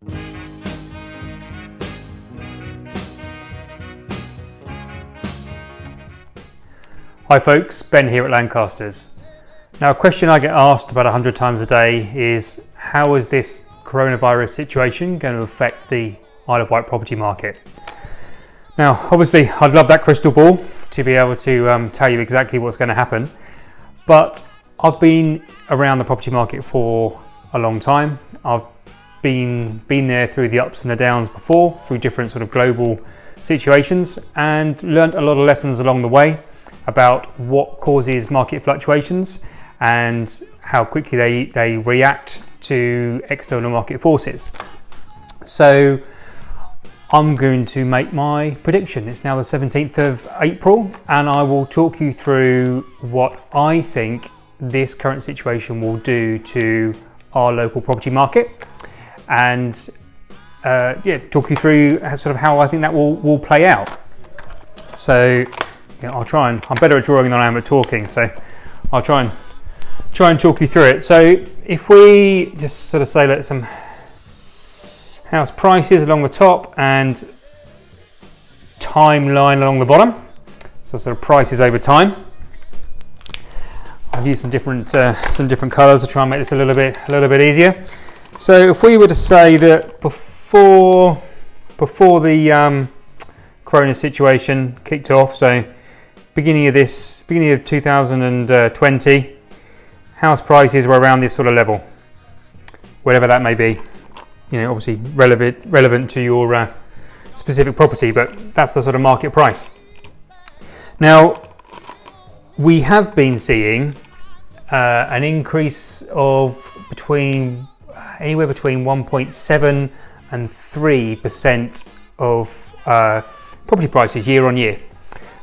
Hi folks, Ben here at Lancasters. Now a question I get asked about 100 times a day is how is this coronavirus situation going to affect the Isle of Wight property market? Now obviously I'd love that crystal ball to be able to tell you exactly what's going to happen, but I've been around the property market for a long time. I've been there through the ups and the downs before, through different sort of global situations, and learned a lot of lessons along the way about what causes market fluctuations and how quickly they react to external market forces. So I'm going to make my prediction. It's now the 17th of April, and I will talk you through what I think this current situation will do to our local property market, and talk you through sort of how I think that will play out. So I'll try and, I'm better at drawing than I am at talking, so I'll try and talk you through it. So if we just sort of say let some house prices along the top and timeline along the bottom, so sort of prices over time. I've used some different colours to try and make this a little bit easier. So if we were to say that before the corona situation kicked off, so beginning of 2020, house prices were around this sort of level, whatever that may be. Obviously relevant to your specific property, but that's the sort of market price. Now, we have been seeing an increase of anywhere between 1.7 and 3% of property prices year on year.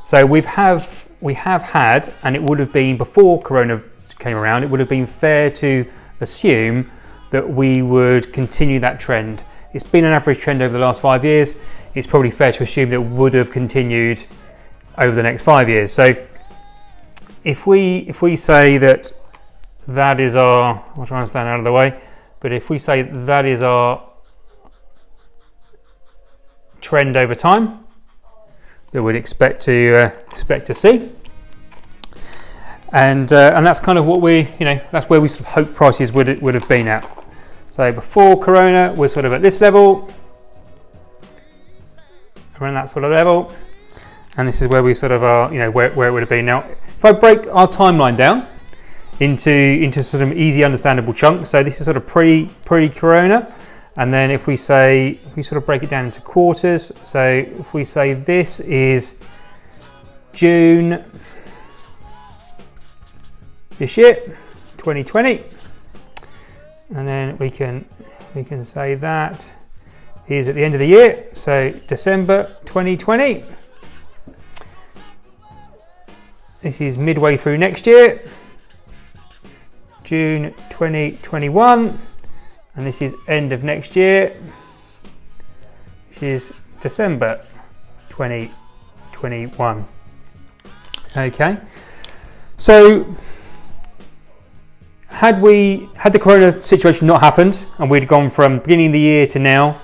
So we have had, and it would have been before Corona came around, it would have been fair to assume that we would continue that trend. It's been an average trend over the last 5 years. It's probably fair to assume that it would have continued over the next 5 years. So if we say that is our, I'll try and stand out of the way, but if we say that is our trend over time that we'd expect to see, and that's kind of what that's where we sort of hope prices would have been at. So before Corona, we're sort of at this level, around that sort of level, and this is where we sort of are, where it would have been. Now, if I break our timeline down into sort of easy, understandable chunks, so this is sort of pre-Corona, and then if we sort of break it down into quarters, so if we say this is June this year, 2020, and then we can say that is at the end of the year, so December 2020. This is midway through next year, June 2021, and this is end of next year, which is December 2021. Okay, so had the Corona situation not happened and we'd gone from beginning of the year to now,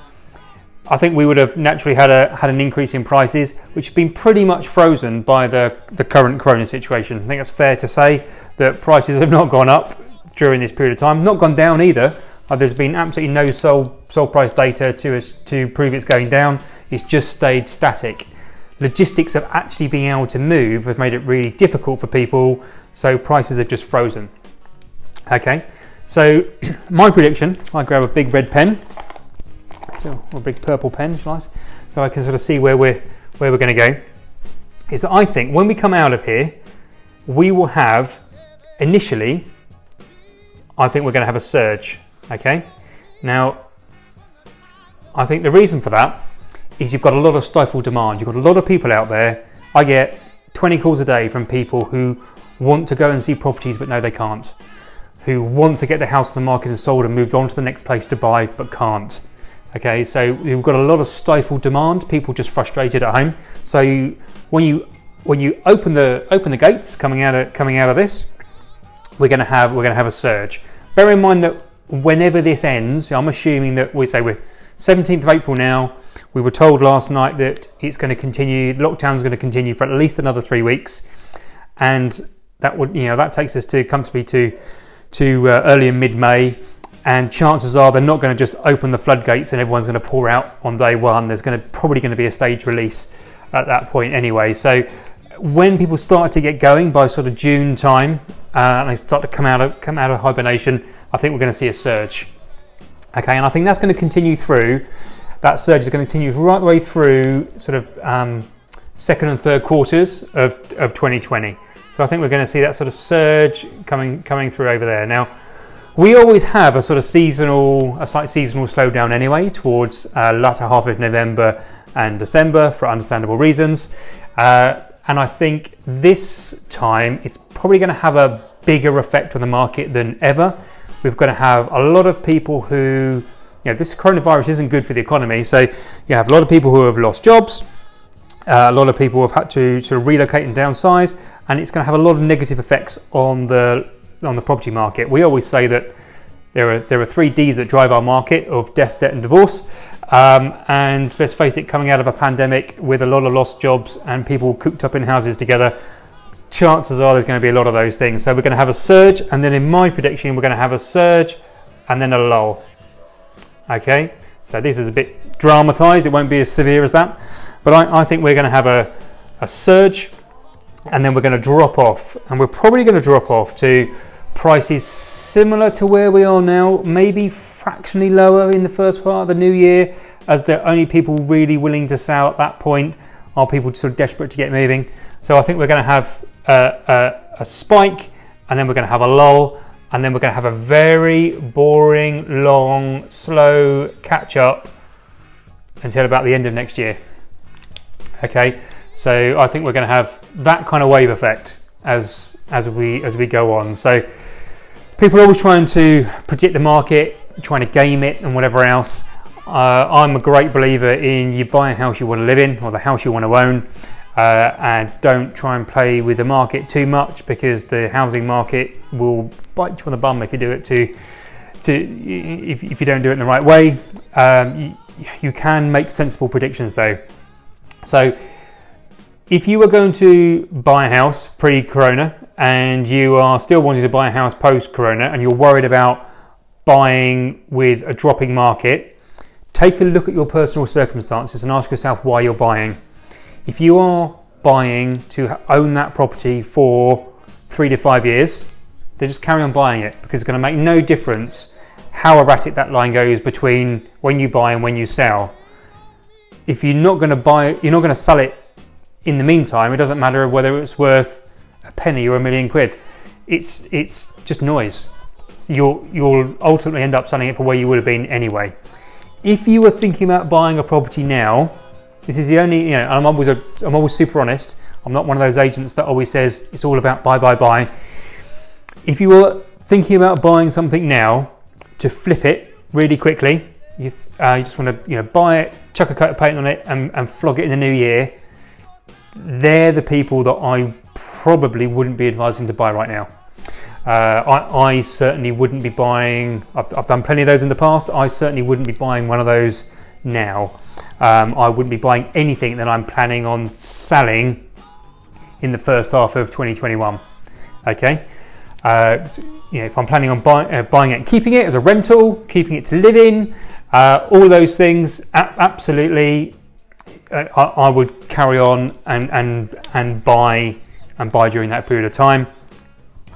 I think we would have naturally had an increase in prices, which have been pretty much frozen by the current Corona situation. I think it's fair to say that prices have not gone up during this period of time, not gone down either. There's been absolutely no sold price data to prove it's going down. It's just stayed static. Logistics of actually being able to move has made it really difficult for people, so prices have just frozen. Okay, so my prediction, I grab a big red pen, or a big purple pen, shall I? So I can sort of see where we're going to go. Is that I think when we come out of here, we will have initially, I think we're going to have a surge. Okay, now I think the reason for that is you've got a lot of stifled demand. You've got a lot of people out there. I get 20 calls a day from people who want to go and see properties but no, they can't, who want to get the house on the market and sold and moved on to the next place to buy but can't. Okay, so we've got a lot of stifled demand, people just frustrated at home. So when you open the gates coming out of this, we're going to have a surge. Bear in mind that whenever this ends, I'm assuming that we're 17th of April now. We were told last night that it's going to continue, the lockdown is going to continue for at least another 3 weeks, and that would, that takes us to comfortably to early and mid-May. And chances are they're not going to just open the floodgates and everyone's going to pour out on day one. There's probably going to be a stage release at that point anyway. So when people start to get going by sort of June time, and they start to come out of hibernation, I think we're going to see a surge. Okay, and I think that's going to continue through. That surge is going to continue right the way through sort of second and third quarters of 2020. So I think we're going to see that sort of surge coming through over there. Now, we always have a slight seasonal slowdown anyway towards latter half of November and December for understandable reasons. And I think this time it's probably going to have a bigger effect on the market than ever. We're going to have a lot of people who, this coronavirus isn't good for the economy. So you have a lot of people who have lost jobs. A lot of people have had to sort of relocate and downsize, and it's going to have a lot of negative effects on the property market. We always say that there are 3 Ds that drive our market of death, debt and divorce. And let's face it, coming out of a pandemic with a lot of lost jobs and people cooped up in houses together, chances are there's going to be a lot of those things. So we're going to have a surge, and then in my prediction, we're going to have a surge and then a lull. Okay, so this is a bit dramatized. It won't be as severe as that, but I think we're going to have a surge, and then we're going to drop off, and we're probably going to drop off to prices similar to where we are now, maybe fractionally lower in the first part of the new year, as the only people really willing to sell at that point are people sort of desperate to get moving. So I think we're going to have a spike, and then we're going to have a lull, and then we're going to have a very boring, long, slow catch up until about the end of next year. Okay, so I think we're going to have that kind of wave effect as we go on. So people are always trying to predict the market, trying to game it and whatever else. I'm a great believer in you buy a house you want to live in, or the house you want to own, and don't try and play with the market too much, because the housing market will bite you on the bum if you do it if you don't do it in the right way. You can make sensible predictions though. So if you were going to buy a house pre-corona and you are still wanting to buy a house post-corona, and you're worried about buying with a dropping market, take a look at your personal circumstances and ask yourself why you're buying. If you are buying to own that property for 3 to 5 years, then just carry on buying it, because it's going to make no difference how erratic that line goes between when you buy and when you sell. If you're not going to sell it in the meantime, it doesn't matter whether it's worth a penny or £1 million. It's just noise. You'll ultimately end up selling it for where you would have been anyway. If you were thinking about buying a property now, this is the only, and I'm always super honest. I'm not one of those agents that always says it's all about buy. If you were thinking about buying something now to flip it really quickly, you just want to buy it, chuck a coat of paint on it, and flog it in the new year, they're the people that I probably wouldn't be advising to buy right now. I certainly wouldn't be buying. I've done plenty of those in the past. I certainly wouldn't be buying one of those now. I wouldn't be buying anything that I'm planning on selling in the first half of 2021. Okay, if I'm planning on buying it and keeping it as a rental, keeping it to live in, all those things, absolutely, I would carry on and buy during that period of time,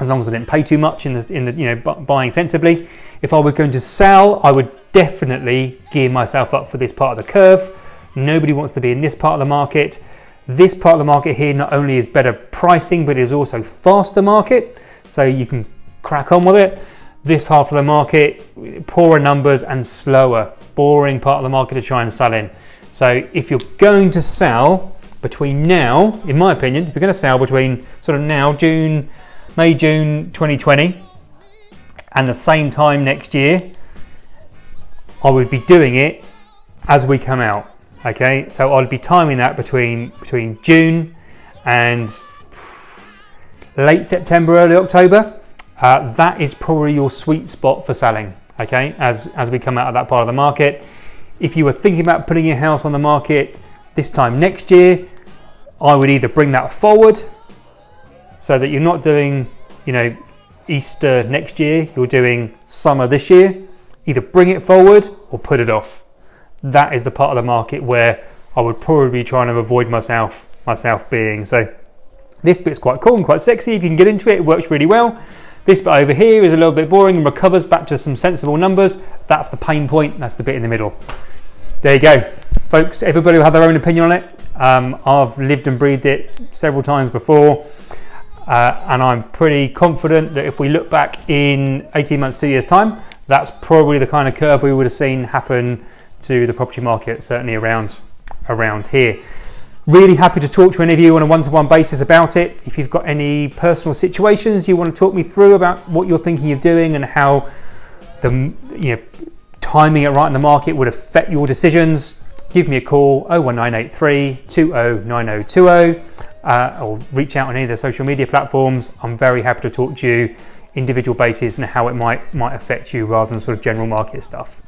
as long as I didn't pay too much in the buying sensibly. If I were going to sell, I would definitely gear myself up for this part of the curve. Nobody wants to be in this part of the market. This part of the market here not only is better pricing, but it is also faster market, so you can crack on with it. This half of the market, poorer numbers and slower, boring part of the market to try and sell in. So if you're going to sell between now, in my opinion, if you're going to sell between sort of now, May, June 2020, and the same time next year, I would be doing it as we come out. Okay, so I'd be timing that between June and late September, early October. That is probably your sweet spot for selling. Okay, as we come out of that part of the market. if you were thinking about putting your house on the market this time next year, I would either bring that forward so that you're not doing, Easter next year, you're doing summer this year. Either bring it forward or put it off. That is the part of the market where I would probably be trying to avoid myself being. So this bit's quite cool and quite sexy. If you can get into it, it works really well. This bit over here is a little bit boring and recovers back to some sensible numbers. That's the pain point. That's the bit in the middle. There you go, folks. Everybody will have their own opinion on it. I've lived and breathed it several times before. And I'm pretty confident that if we look back in 18 months, 2 years time, that's probably the kind of curve we would have seen happen to the property market, certainly around here. Really happy to talk to any of you on a one-to-one basis about it. If you've got any personal situations you want to talk me through about what you're thinking of doing and how the timing it right in the market would affect your decisions, give me a call, 01983 209020. Or reach out on any of the social media platforms. I'm very happy to talk to you individual basis and how it might affect you rather than sort of general market stuff.